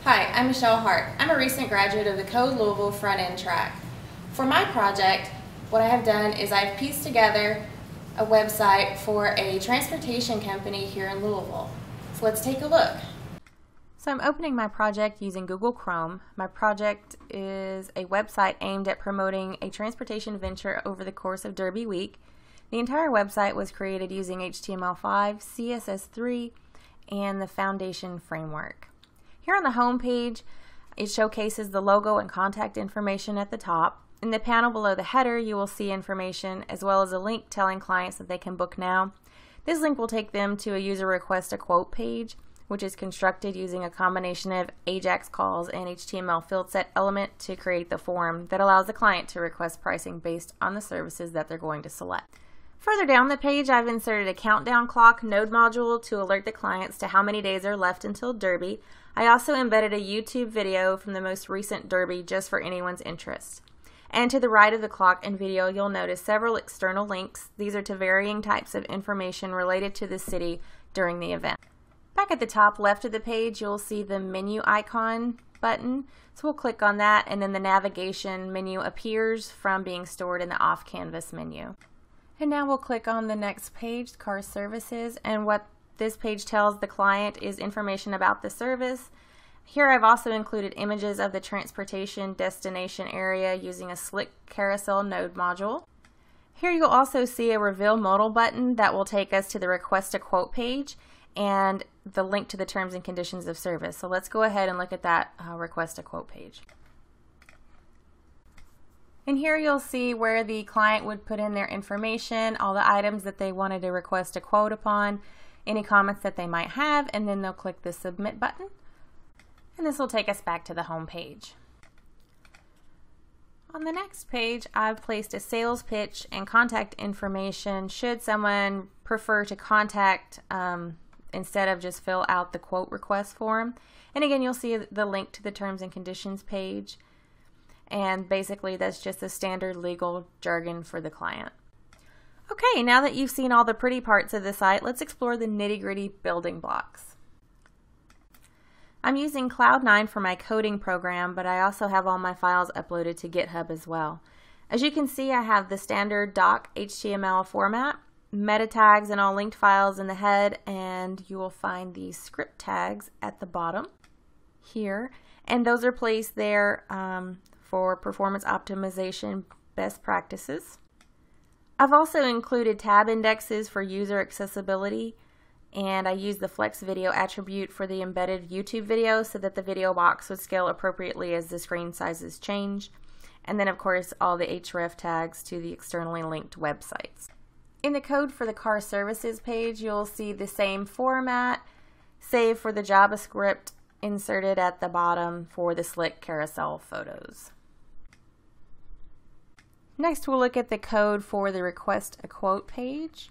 Hi, I'm Michelle Hart. I'm a recent graduate of the Code Louisville front-end track. For my project, what I have done is I've pieced together a website for a transportation company here in Louisville. So let's take a look. So I'm opening my project using Google Chrome. My project is a website aimed at promoting a transportation venture over the course of Derby Week. The entire website was created using HTML5, CSS3, and the Foundation framework. Here on the home page, it showcases the logo and contact information at the top. In the panel below the header, you will see information as well as a link telling clients that they can book now. This link will take them to a user request a quote page, which is constructed using a combination of AJAX calls and HTML field set element to create the form that allows the client to request pricing based on the services that they're going to select. Further down the page, I've inserted a countdown clock node module to alert the clients to how many days are left until Derby. I also embedded a YouTube video from the most recent Derby just for anyone's interest. And to the right of the clock and video, you'll notice several external links. These are to varying types of information related to the city during the event. Back at the top left of the page, you'll see the menu icon button. So we'll click on that, and then the navigation menu appears from being stored in the off-canvas menu. And now we'll click on the next page, Car Services, and what this page tells the client is information about the service. Here I've also included images of the transportation destination area using a slick carousel node module. Here you'll also see a reveal modal button that will take us to the request a quote page and the link to the terms and conditions of service. So let's go ahead and look at that request a quote page. And here you'll see where the client would put in their information, all the items that they wanted to request a quote upon, any comments that they might have, and then they'll click the submit button. And this will take us back to the home page. On the next page, I've placed a sales pitch and contact information should someone prefer to contact instead of just fill out the quote request form. And again, you'll see the link to the terms and conditions page. And basically that's just the standard legal jargon for the client. Okay, now that you've seen all the pretty parts of the site, let's explore the nitty-gritty building blocks. I'm using Cloud9 for my coding program, but I also have all my files uploaded to GitHub as well. As you can see, I have the standard doc HTML format, meta tags and all linked files in the head, and you will find the script tags at the bottom here. And those are placed there for performance optimization best practices. I've also included tab indexes for user accessibility, and I use the Flex Video attribute for the embedded YouTube video so that the video box would scale appropriately as the screen sizes change. And then of course all the href tags to the externally linked websites. In the code for the car services page, you'll see the same format, save for the JavaScript inserted at the bottom for the slick carousel photos. Next, we'll look at the code for the request a quote page.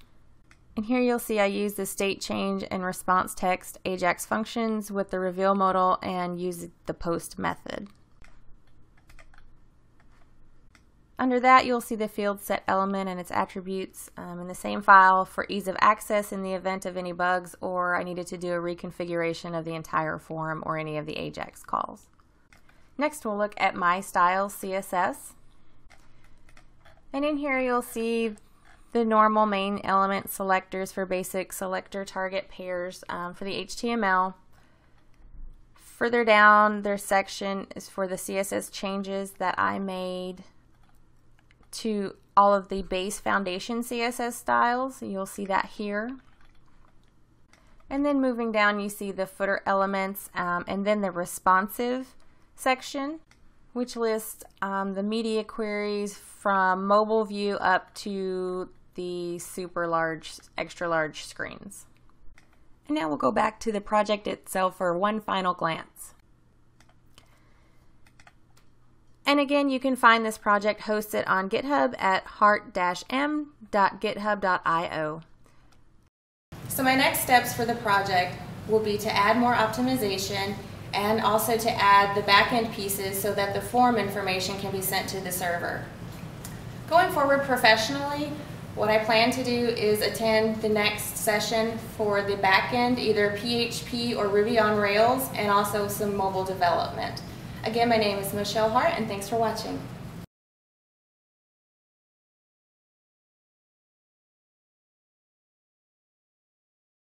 And here you'll see I use the state change and response text AJAX functions with the reveal modal and use the post method. Under that, you'll see the field set element and its attributes in the same file for ease of access in the event of any bugs or I needed to do a reconfiguration of the entire form or any of the AJAX calls. Next, we'll look at My Style CSS. And in here you'll see the normal main element selectors for basic selector target pairs for the HTML. Further down, their section is for the CSS changes that I made to all of the base foundation CSS styles. You'll see that here. And then moving down, you see the footer elements and then the responsive section, which lists the media queries from mobile view up to the super large, extra large screens. And now we'll go back to the project itself for one final glance. And again, you can find this project hosted on GitHub at hart-m.github.io. So my next steps for the project will be to add more optimization and also to add the back-end pieces so that the form information can be sent to the server. Going forward professionally, What I plan to do is attend the next session for the back end, either PHP or Ruby on Rails, and also some mobile development. Again, my name is Michelle Hart, and thanks for watching.